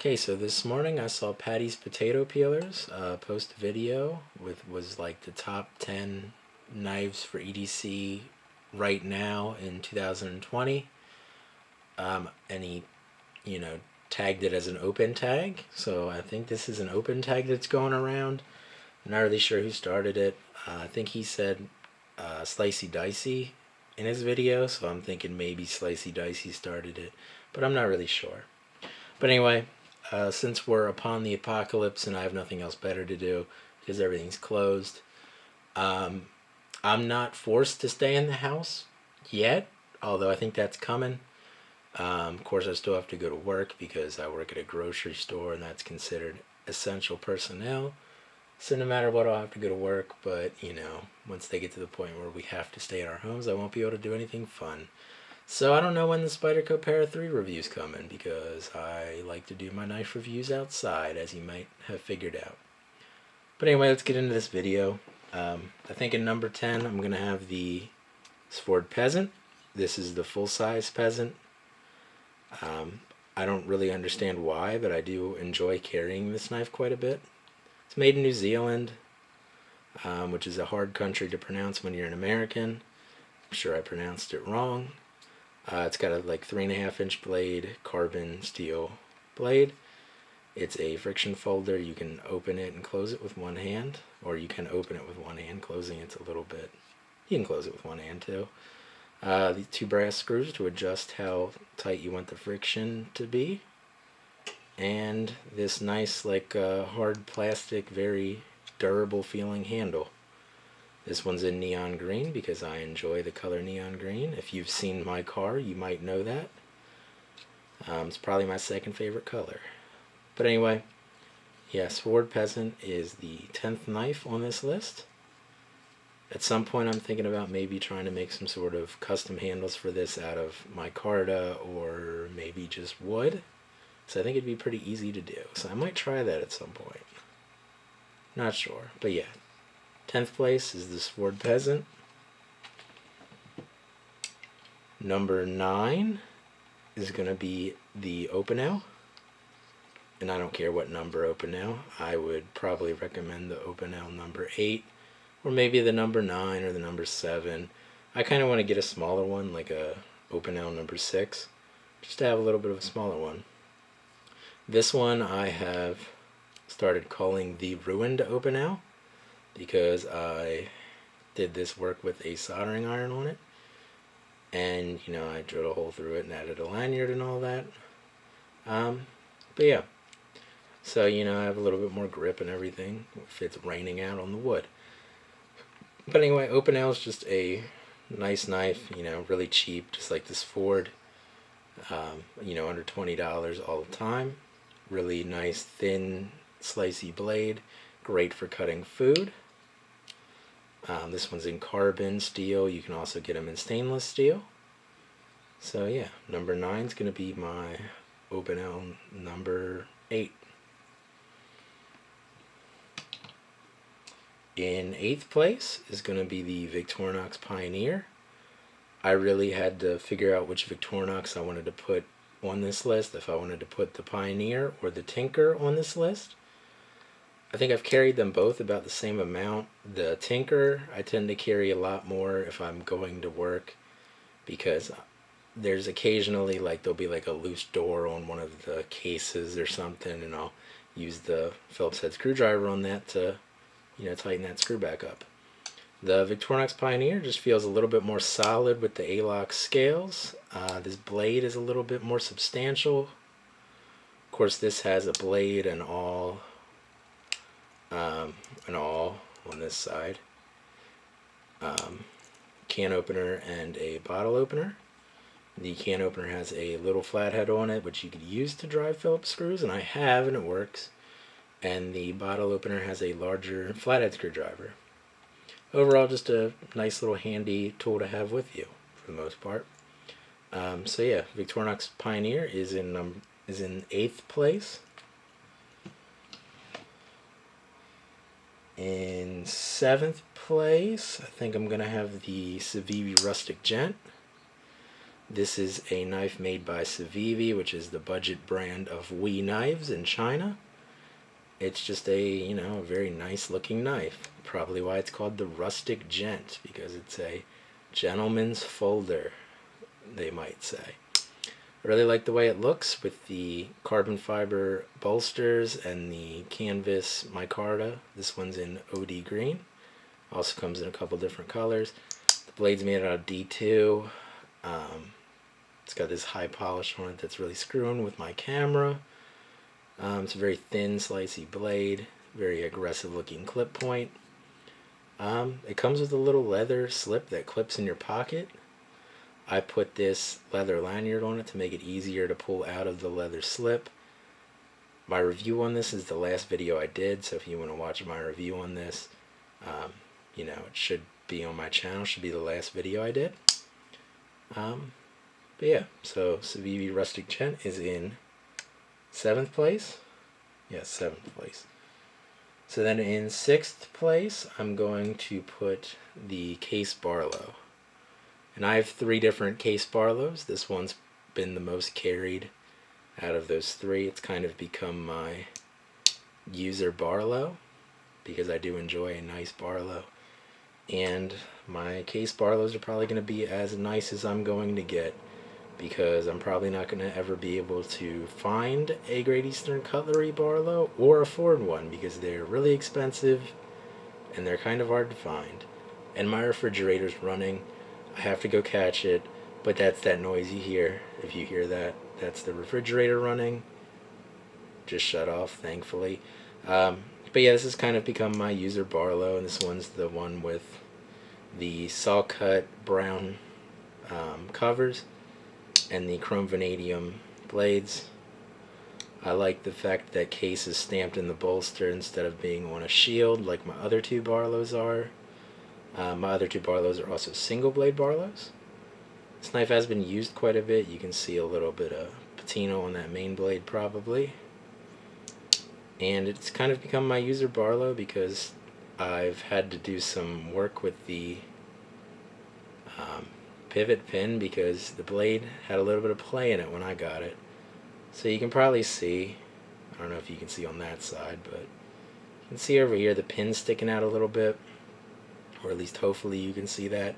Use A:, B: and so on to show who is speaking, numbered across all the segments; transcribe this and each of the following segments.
A: Okay, so this morning I saw Patty's Potato Peelers post a video was like the top 10 knives for EDC right now in 2020. And he, tagged it as an open tag. So I think this is an open tag that's going around. I'm not really sure who started it. I think he said Slicey Dicey in his video, so I'm thinking maybe Slicey Dicey started it, but I'm not really sure. But anyway, since we're upon the apocalypse and I have nothing else better to do because everything's closed, I'm not forced to stay in the house yet, although I think that's coming. Of course, I still have to go to work because I work at a grocery store and that's considered essential personnel. So no matter what, I'll have to go to work, but, once they get to the point where we have to stay in our homes, I won't be able to do anything fun. So I don't know when the Spyderco Pair 3 review's coming because I like to do my knife reviews outside, as you might have figured out. But anyway, let's get into this video. I think in number 10, I'm going to have the Sword Peasant. This is the full-size Peasant. I don't really understand why, but I do enjoy carrying this knife quite a bit. It's made in New Zealand, which is a hard country to pronounce when you're an American. I'm sure I pronounced it wrong. It's got a 3.5-inch blade, carbon steel blade. It's a friction folder. You can open it and close it with one hand, or you can open it with one hand, closing it's a little bit. You can close it with one hand too. The 2 brass screws to adjust how tight you want the friction to be. And this nice hard plastic, very durable feeling handle. This one's in neon green because I enjoy the color neon green. If you've seen my car, you might know that. It's probably my second favorite color. But anyway, yeah, Sword Peasant is the 10th knife on this list. At some point I'm thinking about maybe trying to make some sort of custom handles for this out of micarta or maybe just wood. So I think it'd be pretty easy to do. So I might try that at some point. Not sure, but yeah. 10th place is the Sword Peasant. Number 9 is going to be the Opinel. And I don't care what number Opinel. I would probably recommend the Opinel number 8. Or maybe the number 9 or the number 7. I kind of want to get a smaller one, like a Opinel number 6. Just to have a little bit of a smaller one. This one I have started calling the Ruined Opinel because I did this work with a soldering iron on it. And, I drilled a hole through it and added a lanyard and all that. But yeah. So, I have a little bit more grip and everything if it's raining out on the wood. But anyway, Opinel is just a nice knife, really cheap, just like this Ford. Under $20 all the time. Really nice, thin, slicey blade. Great for cutting food. This one's in carbon steel. You can also get them in stainless steel. So yeah, number 9 is going to be my Opinel number 8. In 8th place is going to be the Victorinox Pioneer. I really had to figure out which Victorinox I wanted to put on this list, if I wanted to put the Pioneer or the Tinker on this list. I think I've carried them both about the same amount. The Tinker I tend to carry a lot more if I'm going to work because there's occasionally there'll be a loose door on one of the cases or something, and I'll use the Phillips head screwdriver on that to tighten that screw back up. The Victorinox Pioneer just feels a little bit more solid with the A-lock scales. This blade is a little bit more substantial. Of course, this has a blade and all on this side. Can opener and a bottle opener. The can opener has a little flathead on it, which you could use to drive Phillips screws, and I have, and it works. And the bottle opener has a larger flathead screwdriver. Overall, just a nice little handy tool to have with you for the most part. So yeah, Victorinox Pioneer is in 8th place. In 7th place, I think I'm gonna have the SIVB Rustic Gent. This is a knife made by SIVB, which is the budget brand of Wee knives in China. It's just a, a very nice looking knife. Probably why it's called the Rustic Gent, because it's a gentleman's folder, they might say. I really like the way it looks with the carbon fiber bolsters and the canvas micarta. This one's in OD green. Also comes in a couple different colors. The blade's made out of D2. It's got this high polish on it that's really screwing with my camera. It's a very thin, slicey blade. Very aggressive looking clip point. It comes with a little leather slip that clips in your pocket. I put this leather lanyard on it to make it easier to pull out of the leather slip. My review on this is the last video I did, so if you want to watch my review on this, it should be on my channel, should be the last video I did. But yeah, so SIVB Rustic Gent is in 7th place. Yes, 7th place. So then in 6th place, I'm going to put the Case Barlow. And I have 3 different Case Barlows. This one's been the most carried out of those 3. It's kind of become my user Barlow, because I do enjoy a nice Barlow. And my Case Barlows are probably going to be as nice as I'm going to get, because I'm probably not going to ever be able to find a Great Eastern Cutlery Barlow or afford one, because they're really expensive and they're kind of hard to find. And my refrigerator's running. I have to go catch it, but that's that noise you hear. If you hear that, that's the refrigerator running. Just shut off, thankfully. But yeah, this has kind of become my user Barlow, and this one's the one with the saw cut brown covers and the chrome vanadium blades. I like the fact that Case is stamped in the bolster instead of being on a shield like my other 2 Barlows are. My other 2 Barlows are also single blade Barlows. This knife has been used quite a bit. You can see a little bit of patina on that main blade probably. And it's kind of become my user Barlow because I've had to do some work with the pivot pin, because the blade had a little bit of play in it when I got it. So you can probably see, I don't know if you can see on that side, but you can see over here the pin sticking out a little bit, or at least hopefully you can see that.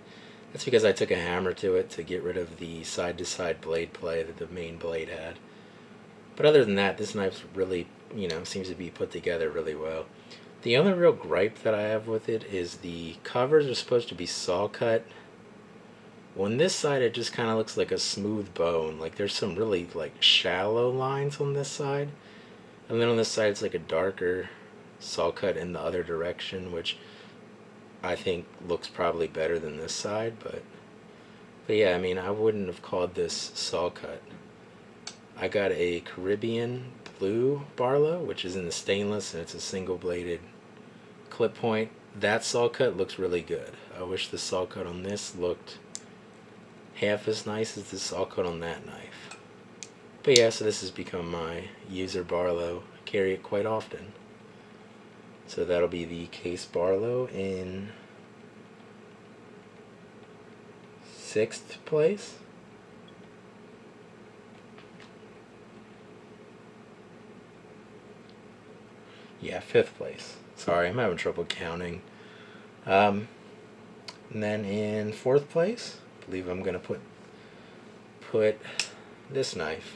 A: That's because I took a hammer to it to get rid of the side-to-side blade play that the main blade had. But other than that, this knife's really, seems to be put together really well. The only real gripe that I have with it is the covers are supposed to be saw cut. On this side, it just kind of looks like a smooth bone. Like there's some really shallow lines on this side, and then on this side it's like a darker saw cut in the other direction, which I think looks probably better than this side. But yeah, I mean, I wouldn't have called this saw cut. I got a Caribbean blue Barlow, which is in the stainless, and it's a single bladed clip point. That saw cut looks really good. I wish the saw cut on this looked half as nice as the saw cut on that knife. But yeah, so this has become my user Barlow. I carry it quite often. So that'll be the Case Barlow in 6th place. Yeah, 5th place. Sorry, I'm having trouble counting. And then in 4th place, I believe I'm gonna put this knife,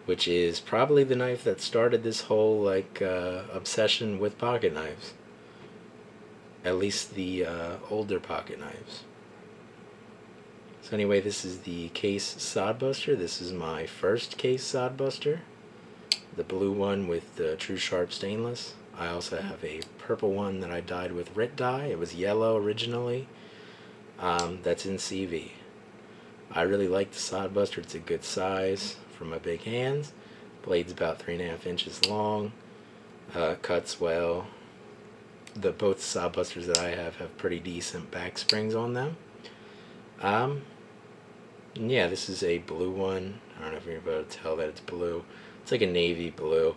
A: which is probably the knife that started this whole obsession with pocket knives. At least the older pocket knives. So anyway, this is the Case Sodbuster. This is my first Case Sodbuster. The blue one with the true sharp stainless. I also have a purple one that I dyed with Rit dye. It was yellow originally. That's in CV. I really like the Sodbuster. It's a good size for my big hands. Blade's about 3.5 inches long. Cuts well. Both Sodbusters that I have pretty decent back springs on them. Yeah, this is a blue one. I don't know if you're able to tell that it's blue. It's like a navy blue.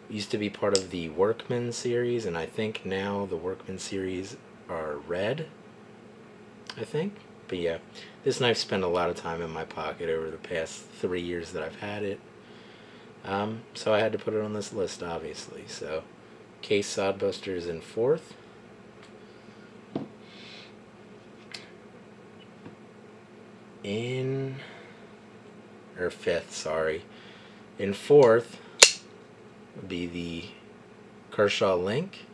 A: It used to be part of the Workman series, and I think now the Workman series are red. I think. But yeah, this knife spent a lot of time in my pocket over the past 3 years that I've had it. So I had to put it on this list, obviously. So, case Sodbuster is in 4th. Or 5th, sorry. In 4th would be the Kershaw Link.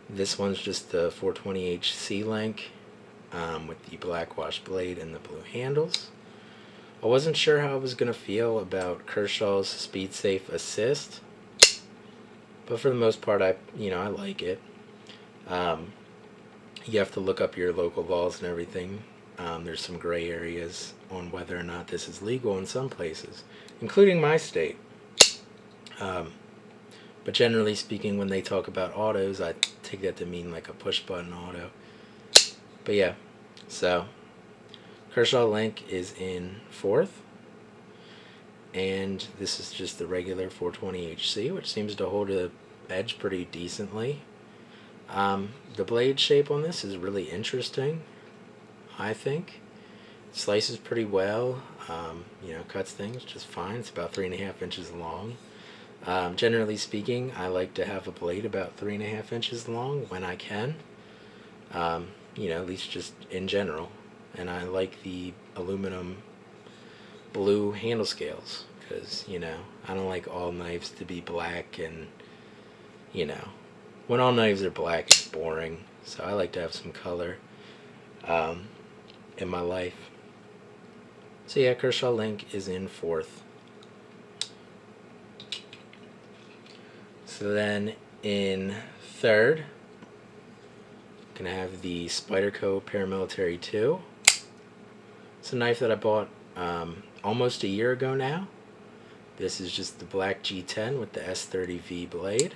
A: This one's just the 420HC Link with the black wash blade and the blue handles. I wasn't sure how I was going to feel about Kershaw's Speed Safe Assist, but for the most part, I like it. You have to look up your local laws and everything. There's some gray areas on whether or not this is legal in some places, including my state. But generally speaking, when they talk about autos, I take that to mean like a push-button auto. But yeah, so Kershaw Link is in 4th. And this is just the regular 420HC, which seems to hold a edge pretty decently. The blade shape on this is really interesting, I think. It slices pretty well, cuts things just fine. It's about 3.5 inches long. Generally speaking, I like to have a blade about 3.5 inches long when I can, at least just in general. And I like the aluminum blue handle scales because, I don't like all knives to be black, and, when all knives are black, it's boring. So I like to have some color in my life. So yeah, Kershaw Link is in 4th. So then in 3rd, gonna have the Spyderco Paramilitary 2. It's a knife that I bought almost a year ago now. This is just the black G10 with the S30V blade.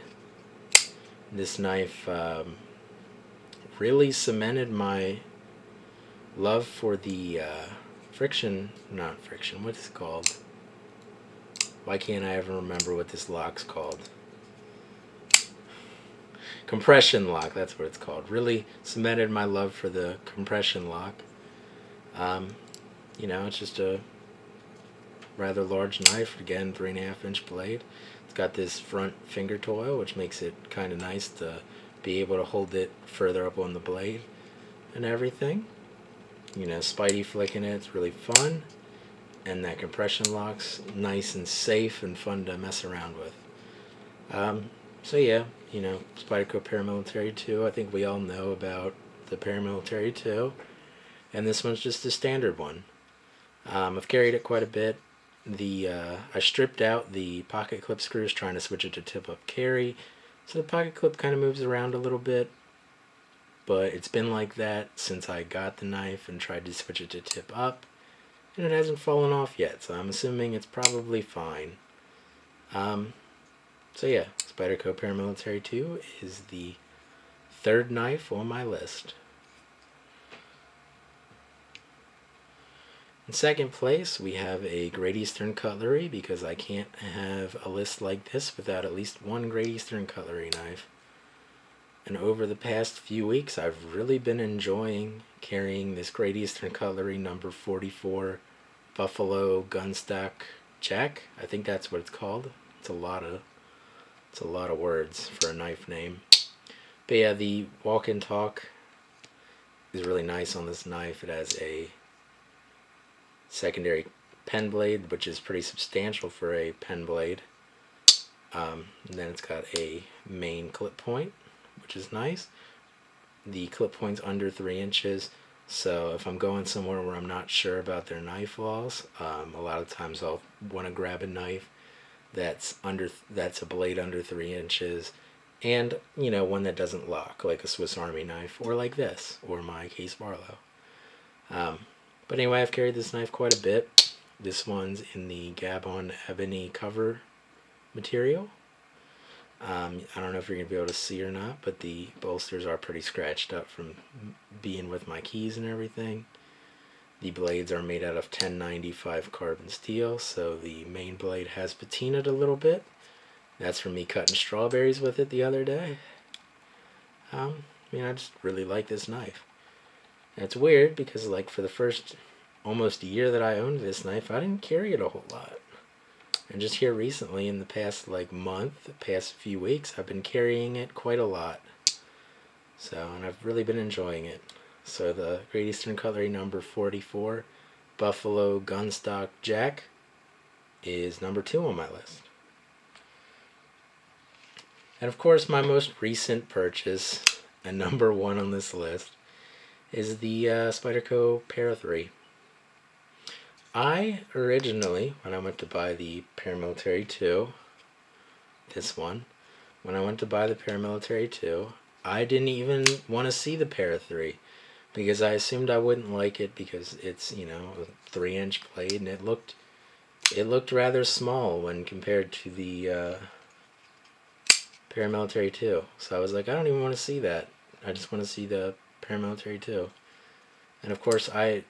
A: This knife really cemented my love for the what is it called? Why can't I ever remember what this lock's called? Compression lock, that's what it's called. Really cemented my love for the compression lock. It's just a rather large knife, again, 3.5 inch blade. It's got this front finger toil, which makes it kind of nice to be able to hold it further up on the blade and everything. Spidey flicking it, it's really fun. And that compression lock's nice and safe and fun to mess around with. So yeah, Spyderco Paramilitary 2, I think we all know about the Paramilitary 2. And this one's just a standard one. I've carried it quite a bit. I stripped out the pocket clip screws trying to switch it to tip-up carry. So the pocket clip kind of moves around a little bit. But it's been like that since I got the knife and tried to switch it to tip up. And it hasn't fallen off yet, so I'm assuming it's probably fine. So yeah, Spyderco Paramilitary 2 is the 3rd knife on my list. In 2nd place, we have a Great Eastern Cutlery, because I can't have a list like this without at least one Great Eastern Cutlery knife. And over the past few weeks, I've really been enjoying carrying this Great Eastern Cutlery number 44 Buffalo Gunstock Jack. I think that's what it's called. It's a lot of words for a knife name. But yeah, the walk and talk is really nice on this knife. It has a secondary pen blade, which is pretty substantial for a pen blade. And then it's got a main clip point, which is nice. The clip point's under 3 inches, so if I'm going somewhere where I'm not sure about their knife laws, a lot of times I'll want to grab a knife that's a blade under 3 inches, and one that doesn't lock, like a Swiss Army knife, or like this, or my case Barlow. But anyway, I've carried this knife quite a bit. This one's in the Gabon ebony cover material. I don't know if you're going to be able to see or not, but the bolsters are pretty scratched up from being with my keys and everything. The blades are made out of 1095 carbon steel, so the main blade has patinaed a little bit. That's from me cutting strawberries with it the other day. I just really like this knife. And it's weird because like for the first almost year that I owned this knife, I didn't carry it a whole lot. And just here recently, in the past like month, the past few weeks, I've been carrying it quite a lot. So, and I've really been enjoying it. So the Great Eastern Cutlery number 44, Buffalo Gunstock Jack, is number 2 on my list. And of course, my most recent purchase, and number 1 on this list, is the Spyderco Pair 3. I originally, when I went to buy the Paramilitary 2, this one, when I went to buy the Paramilitary 2, I didn't even want to see the Pair 3 because I assumed I wouldn't like it because it's, you know, a 3-inch blade and it looked rather small when compared to the Paramilitary 2. So I was like, I don't even want to see that. I just want to see the Paramilitary 2. And of course, I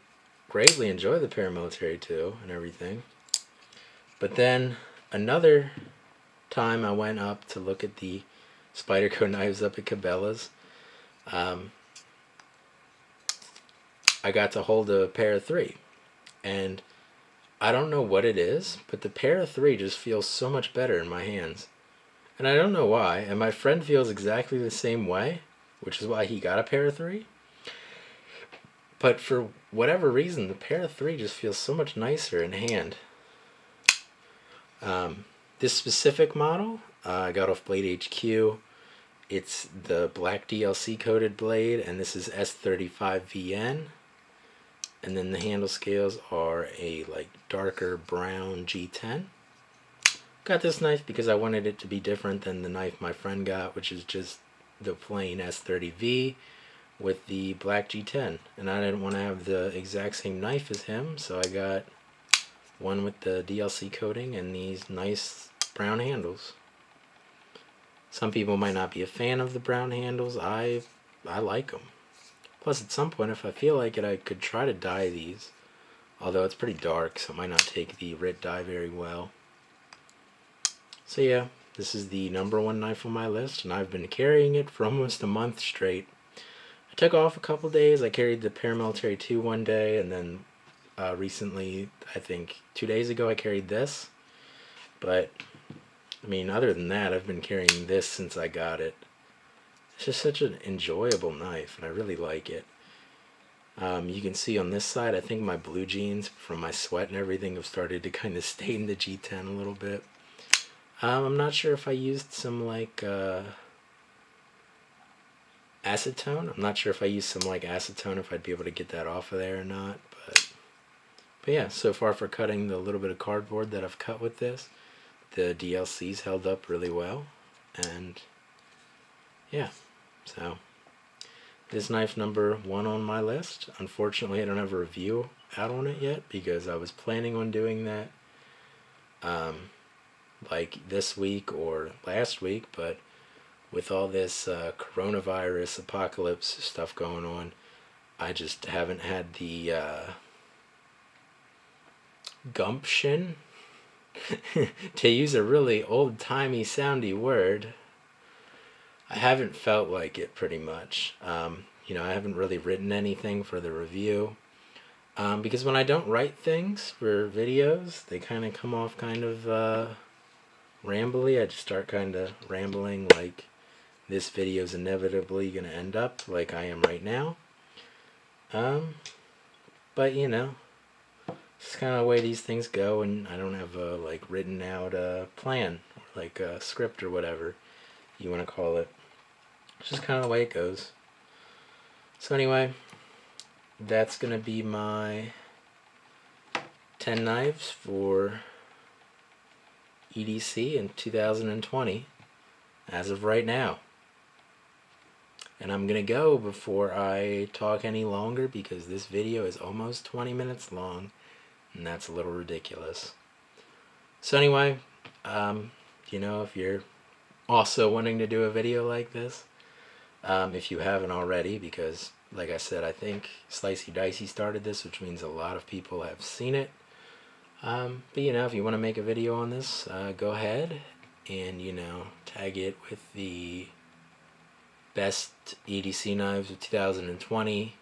A: greatly enjoy the Paramilitary 2 and everything. But then another time I went up to look at the Spyderco knives up at Cabela's, I got to hold a Pair 3. And I don't know what it is, but the Pair 3 just feels so much better in my hands. And I don't know why, and my friend feels exactly the same way, which is why he got a Pair 3. But for whatever reason, the Pair 3 just feels so much nicer in hand. This specific model, I got off Blade HQ. It's the black DLC coated blade, and this is S35VN. And then the handle scales are a like darker brown G10. Got this knife because I wanted it to be different than the knife my friend got, which is just the plain S30V with the black G10. And I didn't want to have the exact same knife as him, so I got one with the DLC coating and these nice brown handles. Some people might not be a fan of the brown handles. I like them. Plus, at some point, if I feel like it, I could try to dye these. Although it's pretty dark, so it might not take the RIT dye very well. So yeah, this is the number 1 knife on my list, and I've been carrying it for almost a month straight. I took off a couple days. I carried the Paramilitary 2 one day, and then recently, I think 2 days ago, I carried this. But, I mean, other than that, I've been carrying this since I got it. It's just such an enjoyable knife, and I really like it. You can see on this side, I think my blue jeans from my sweat and everything have started to kind of stain the G10 a little bit. I'm not sure if I used some like acetone. I'm not sure if I used some like acetone, if I'd be able to get that off of there or not. But yeah, so far for cutting the little bit of cardboard that I've cut with this, the DLC's held up really well. And yeah, so this knife number 1 on my list. Unfortunately, I don't have a review out on it yet because I was planning on doing that like this week or last week, but with all this coronavirus apocalypse stuff going on, I just haven't had the gumption to use a really old-timey soundy word. I haven't felt like it pretty much. You know, I haven't really written anything for the review because when I don't write things for videos, they kind of come off kind of rambly. I just start kind of rambling like this video is inevitably going to end up like I am right now. But you know, it's kind of the way these things go, and I don't have a like written out plan or like a script or whatever you want to call it. It's just kind of the way it goes. So anyway, that's going to be my 10 knives for EDC in 2020 as of right now. And I'm going to go before I talk any longer because this video is almost 20 minutes long and that's a little ridiculous. So anyway, you know, if you're also wanting to do a video like this, if you haven't already, because like I said, I think Slicey Dicey started this, which means a lot of people have seen it. But you know, if you want to make a video on this, go ahead and, you know, tag it with the best EDC knives of 2020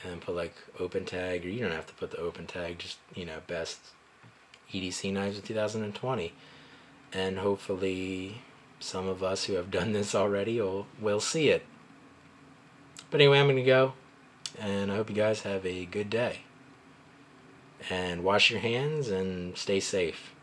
A: and put like open tag, or you don't have to put the open tag, just, you know, best EDC knives of 2020. And hopefully some of us who have done this already will see it. But anyway, I'm going to go, and I hope you guys have a good day. And wash your hands and stay safe.